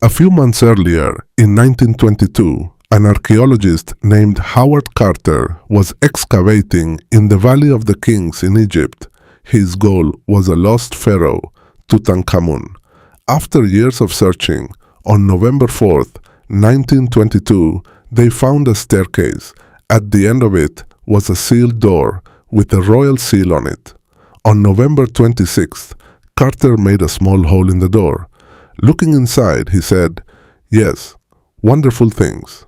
A few months earlier, in 1922, an archaeologist named Howard Carter was excavating in the Valley of the Kings in Egypt. His goal was a lost pharaoh, Tutankhamun. After years of searching, on November 4th, 1922, they found a staircase. At the end of it was a sealed door with a royal seal on it. On November 26th, Carter made a small hole in the door. Looking inside, he said, "Yes, wonderful things."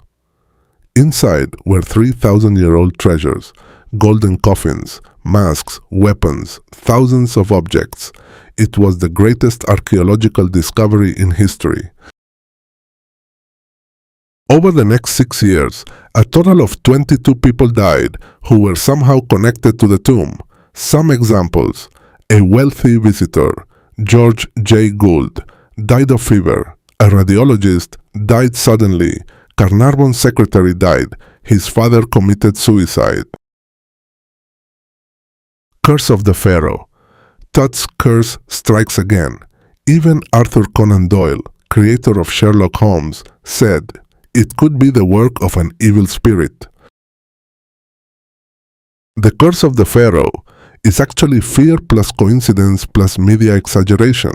Inside were 3,000-year-old treasures, golden coffins, masks, weapons, thousands of objects. It was the greatest archaeological discovery in history. Over the next 6 years, a total of 22 people died who were somehow connected to the tomb. Some examples: a wealthy visitor, George J. Gould, died of fever. A radiologist died suddenly. Carnarvon's secretary died. His father committed suicide. Curse of the Pharaoh. Tut's curse strikes again. Even Arthur Conan Doyle, creator of Sherlock Holmes, said it could be the work of an evil spirit. The curse of the Pharaoh is actually fear plus coincidence plus media exaggeration.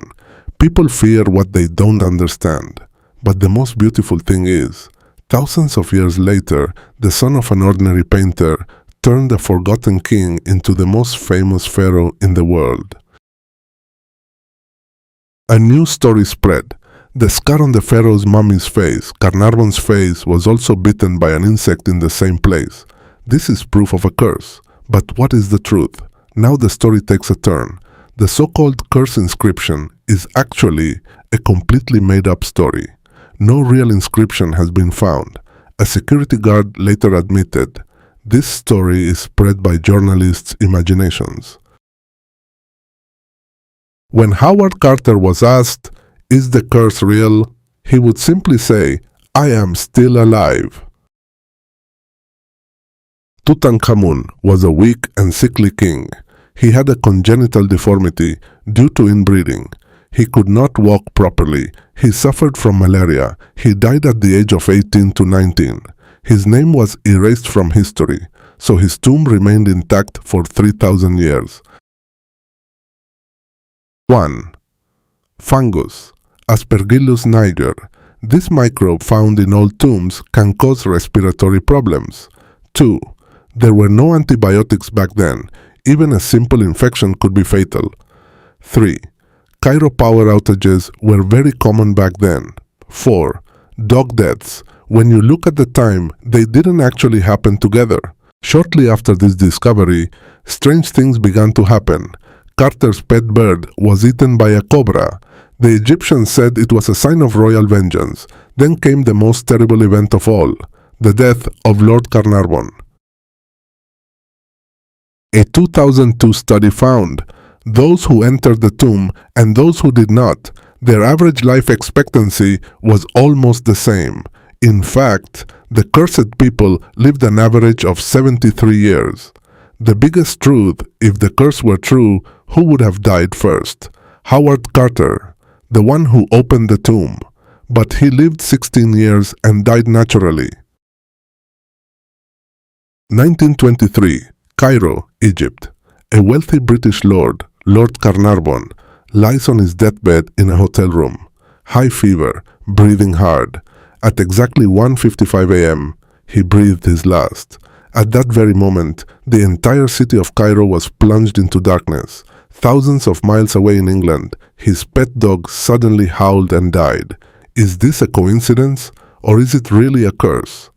People fear what they don't understand. But the most beautiful thing is, thousands of years later, the son of an ordinary painter turned a forgotten king into the most famous pharaoh in the world. A new story spread. The scar on the pharaoh's mummy's face, Carnarvon's face, was also bitten by an insect in the same place. This is proof of a curse. But what is the truth? Now the story takes a turn. The so-called curse inscription is actually a completely made-up story. No real inscription has been found. A security guard later admitted, this story is spread by journalists' imaginations. When Howard Carter was asked, "Is the curse real?" he would simply say, "I am still alive." Tutankhamun was a weak and sickly king. He had a congenital deformity due to inbreeding. He could not walk properly. He suffered from malaria. He died at the age of 18 to 19. His name was erased from history, so his tomb remained intact for 3,000 years. 1. Fungus. Aspergillus niger. This microbe found in old tombs can cause respiratory problems. 2. There were no antibiotics back then. Even a simple infection could be fatal. 3. Cairo power outages were very common back then. 4. Dog deaths. When you look at the time, they didn't actually happen together. Shortly after this discovery, strange things began to happen. Carter's pet bird was eaten by a cobra. The Egyptians said it was a sign of royal vengeance. Then came the most terrible event of all, the death of Lord Carnarvon. A 2002 study found those who entered the tomb and those who did not, their average life expectancy was almost the same. In fact, the cursed people lived an average of 73 years. The biggest truth, if the curse were true, who would have died first? Howard Carter, the one who opened the tomb. But he lived 16 years and died naturally. 1923. Cairo, Egypt. A wealthy British lord, Lord Carnarvon, lies on his deathbed in a hotel room. High fever, breathing hard. At exactly 1:55 a.m., he breathed his last. At that very moment, the entire city of Cairo was plunged into darkness. Thousands of miles away in England, his pet dog suddenly howled and died. Is this a coincidence, or is it really a curse?